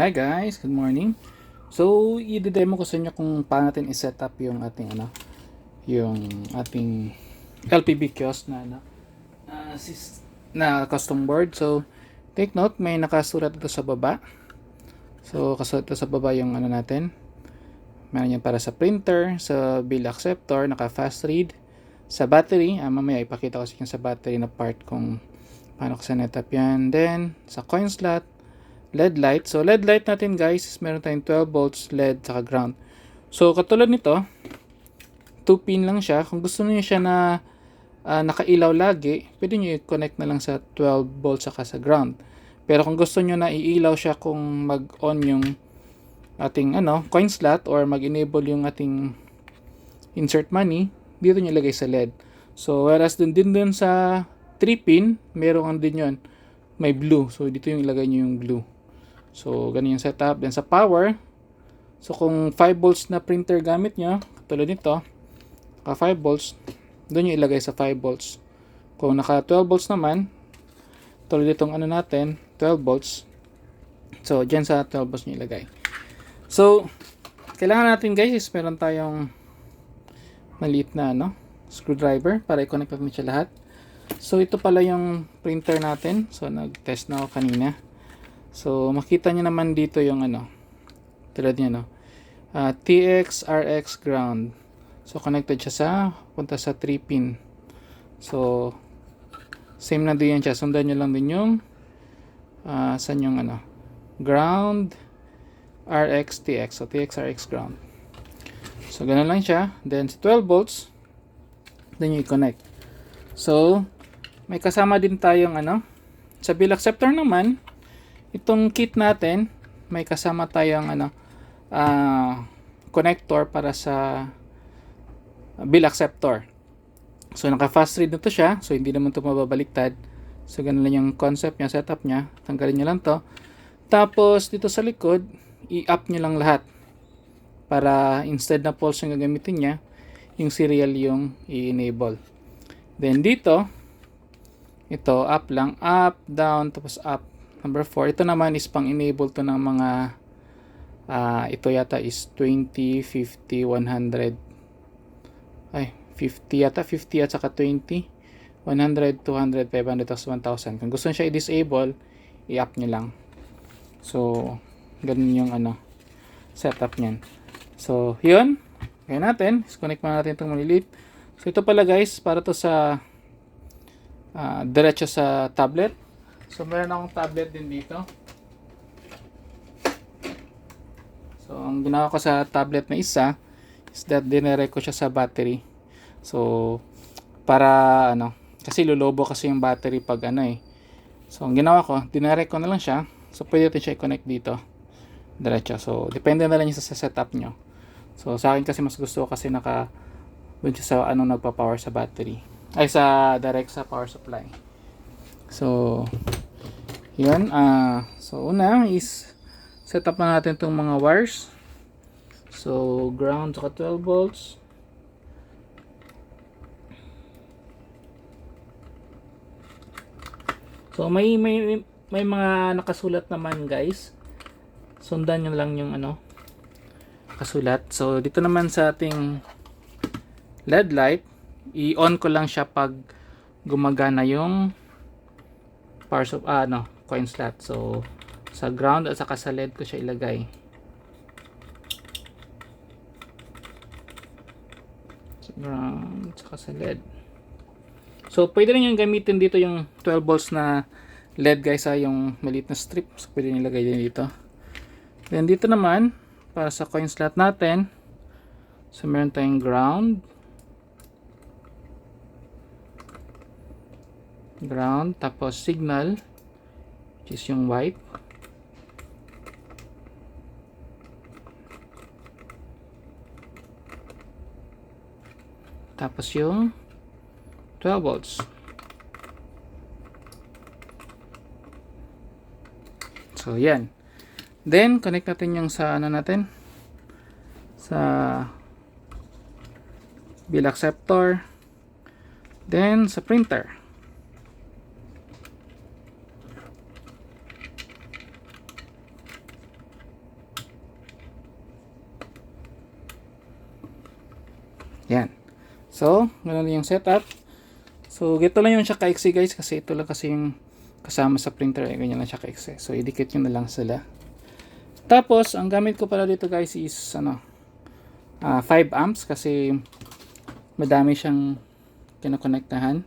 Hi guys, good morning. So, i-demo ko sa inyo kung paano natin i-set up yung ating yung ating LPB kiosk na custom board. So, take note, may nakasulat ito sa baba. So, kasulat ito sa baba yung natin. Meron yan para sa printer, sa bill acceptor, naka fast read, sa battery. Mamaya ipakita ko sa inyo sa battery na part kung paano ko set up yan. Then, sa coin slot, LED light. So, LED light natin guys, meron tayong 12 volts LED saka ground. So, katulad nito, 2 pin lang siya. Kung gusto niyo siya na nakailaw lagi, pwede niyo i-connect na lang sa 12 volts saka sa ground. Pero kung gusto niyo na iilaw siya kung mag-on yung ating coin slot or mag-enable yung ating insert money, dito niyo ilagay sa LED. So, whereas dun sa 3 pin, meron din yun. May blue. So, dito yung ilagay niyo yung blue. So, ganun yung setup. Then sa power, so kung 5 volts na printer gamit nyo, tulad nito, naka 5 volts, doon yung ilagay sa 5 volts. Kung naka 12 volts naman, tulad itong natin, 12 volts, so dyan sa 12 volts nyo ilagay. So, kailangan natin guys is meron tayong maliit na screwdriver para i-connect natin siya lahat. So, ito pala yung printer natin. So, nag-test na ako kanina. So, makita nyo naman dito yung tulad nyo, TX, RX, ground. So, connected siya punta sa 3 pin. So, same na din yan siya. Sundan nyo lang din yung saan yung ground, RX, TX. So, TX, RX, ground. So, ganun lang siya. Then, sa 12 volts, then you connect. So, may kasama din tayong sa bill acceptor naman, itong kit natin, may kasama tayong connector para sa bill acceptor. So, naka fast read na to siya. So, hindi naman to mababaliktad. So, ganun lang yung concept niya, setup niya. Tanggalin nyo lang to. Tapos, dito sa likod, i-up nyo lang lahat. Para instead na pulse yung gagamitin niya, yung serial yung i-enable. Then, dito, ito, up lang. Up, down, tapos up. Number 4, ito naman is pang-enable to ng mga ito yata is 20, 50, 100 ay, 50 yata, 50 at saka 20, 100, 200, 500, 1,000. Kung gusto nyo siya i-disable, i-up nyo lang. So, ganun yung setup nyan. So, yun. Kaya natin, disconnect muna natin itong maliliit. So, ito pala guys, para to sa diretso sa tablet. So, meron akong tablet din dito. So, ang ginawa ko sa tablet na isa is that dinirect ko siya sa battery. So, para kasi lulobo kasi yung battery pag So, ang ginawa ko, dinirect ko na lang siya. So, pwede natin siya i-connect dito. Diretso. So, depende na lang yung sa setup nyo. So, sa akin kasi mas gusto ko kasi doon siya sa nagpa-power sa battery. Ay, sa direct sa power supply. So, yun. So, una is set up na natin itong mga wires. So, ground saka 12 volts. So, may mga nakasulat naman guys. Sundan nyo lang yung kasulat. So, dito naman sa ating LED light, i-on ko lang siya pag gumagana yung power coin slot. So, sa ground at saka sa LED ko siya ilagay. Sa ground at saka sa LED. So, pwede rin yung gamitin dito yung 12 volts na LED guys, yung maliit na strip. So, pwede nyo ilagay din dito. Then, dito naman, para sa coin slot natin, so, meron tayong ground, tapos signal, which is yung white, tapos yung 12 volts. So, yan. Then, connect natin yung sa natin, sa bill acceptor, then sa printer. Yan. So, ganun yung setup. So, gito lang yung siya kaiksi guys, kasi ito lang kasi yung kasama sa printer, ganyan lang siya kaiksi. So, idikit nyo na lang sila. Tapos, ang gamit ko pala dito guys is 5 amps kasi madami siyang kinokonektahan.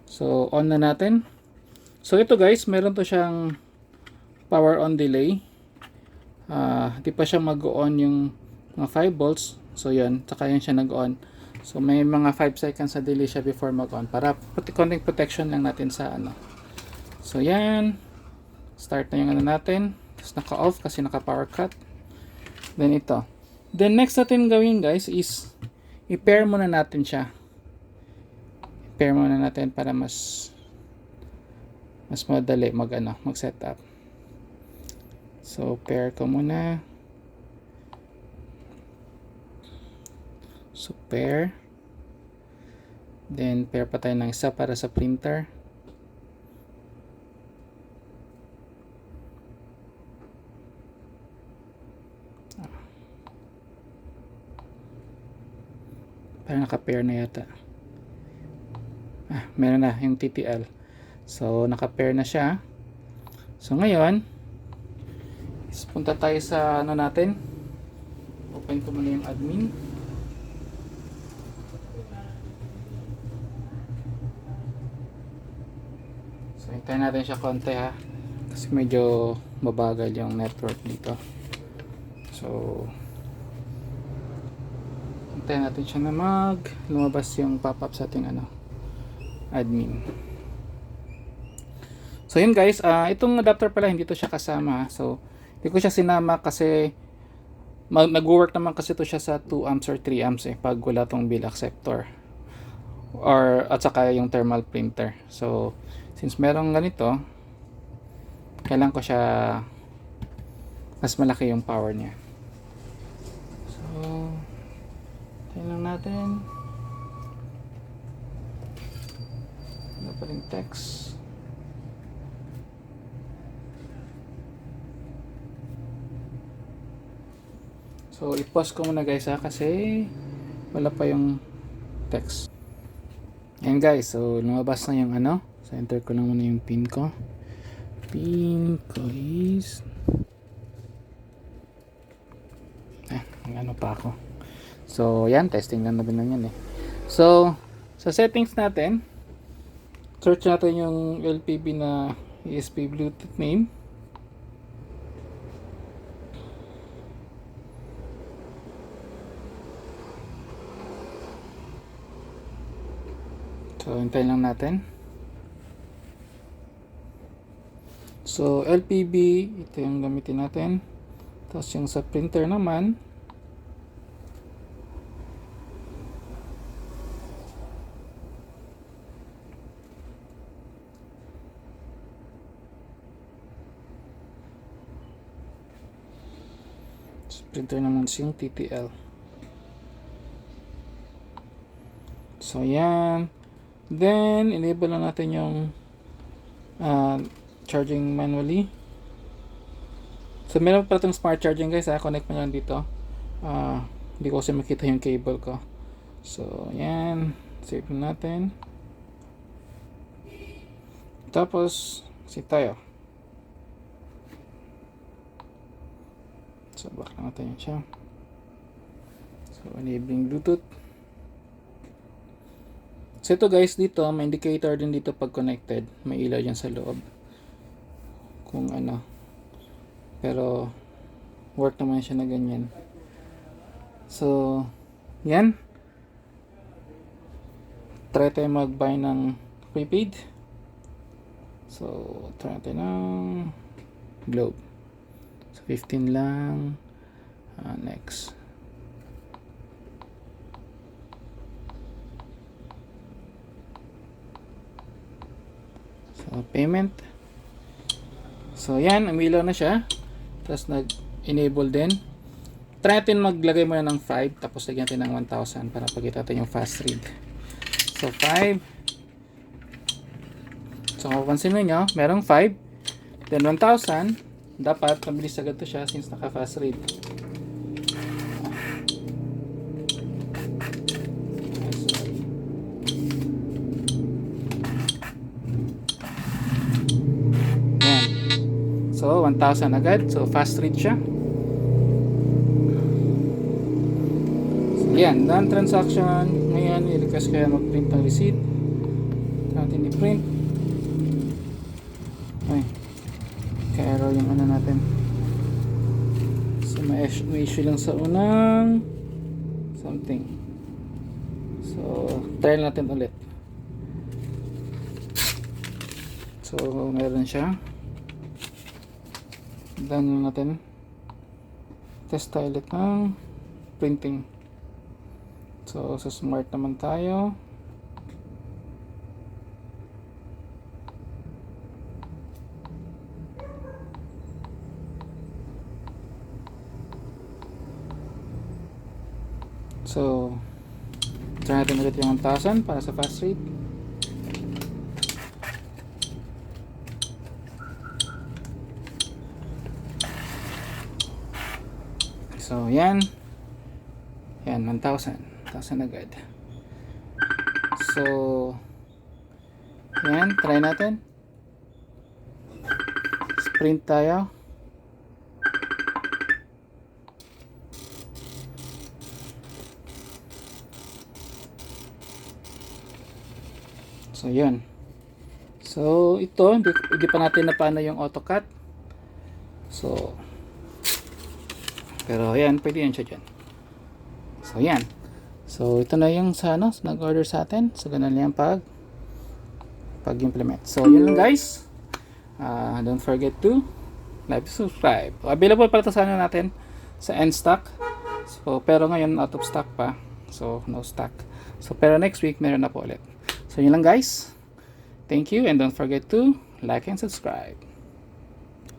So, on na natin. So, ito guys, meron to siyang power on delay. Di pa siya mag-on yung mga 5 volts. So, yun. Saka yan siya nag-on. So, may mga 5 seconds na delay siya before mag-on. Para konting protection lang natin sa So, yan. Start na yung natin. Tapos naka-off kasi naka-power cut. Then, ito. Then, next natin gawin guys is i-pair muna natin siya. I-pair muna natin para mas madali mag-setup. So, pair ko muna. So, pair. Then, pair pa tayo ng isa para sa printer. Parang naka-pair na yata. Meron na yung TTL. So, naka-pair na siya. So, ngayon, punta tayo sa natin. Open ko muna yung admin. So, hintayin natin siya konti ha. Kasi medyo mabagal yung network dito. So, hintayin natin siya na lumabas yung pop-up sa ating admin. So yun guys, itong adapter pala hindi to siya kasama. So hindi ko siya sinama kasi nag-work naman kasi to siya sa 2 amps or 3 amps pag wala tong bill acceptor at saka yung thermal printer. So since merong ganito, kailangan ko siya mas malaki yung power niya. So tingnan natin. Ano pa rin text. So, i-pause ko muna guys kasi wala pa yung text. Ayan guys, so lumabas na yung So, enter ko lang muna yung pin ko. Pin ko is pa ako. So, yan, testing lang na din yan So, sa settings natin, search natin yung LPB na ESP Bluetooth name. So, hintayin lang natin. So, LPB, ito yung gamitin natin. Tapos yung sa printer naman, yung TTL. So, yan. Then, enable na natin yung charging manually. So, meron pa itong smart charging guys. Connect mo lang dito. Hindi ko kasi makita yung cable ko. So, yan. Save natin. Tapos, save tayo. So, back lang natin yun siya. So, enabling Bluetooth. So, ito guys, dito, may indicator din dito pag connected. May ilaw dyan sa loob. Kung Pero, work naman siya na ganyan. So, yan. Try tayo mag-buy ng prepaid. So, try natin ng Globe. So, 15 lang. Next. So, payment. So, yan. Umilaw na siya. Tapos, nag-enable din. Try natin maglagay muna ng 5. Tapos, lagyan natin ng 1,000 para pagkita natin yung fast read. So, 5. So, kung mapansin nyo, merong 5. Then, 1,000. Dapat, mabilis agad to siya since naka-fast read. 1,000 agad. So fast read siya. So yan, done transaction. Ngayon i-request ko yan mag-print ng receipt. Natin i-print. Ay, ka-error yung ano natin. So may issue lang sa unang something. So try natin ulit. So meron siya. Done natin. Test tayo ulit ng printing. So sa smart naman tayo. So try natin ulit yung 1,000 para sa fast read. So yan 1,000 agad. So yan, try natin. Sprint tayo. So yan. So ito hindi pa natin na paano yung AutoCAD. So pero yan, pwede yan siya dyan. So yan. So ito na yung sa nag-order sa atin. So ganun yan pag-implement. So yun lang guys. Don't forget to like, subscribe. Available pala ito sa natin sa end stock. So pero ngayon out of stock pa. So no stock. So pero next week meron na po ulit. So yun lang guys. Thank you and don't forget to like and subscribe.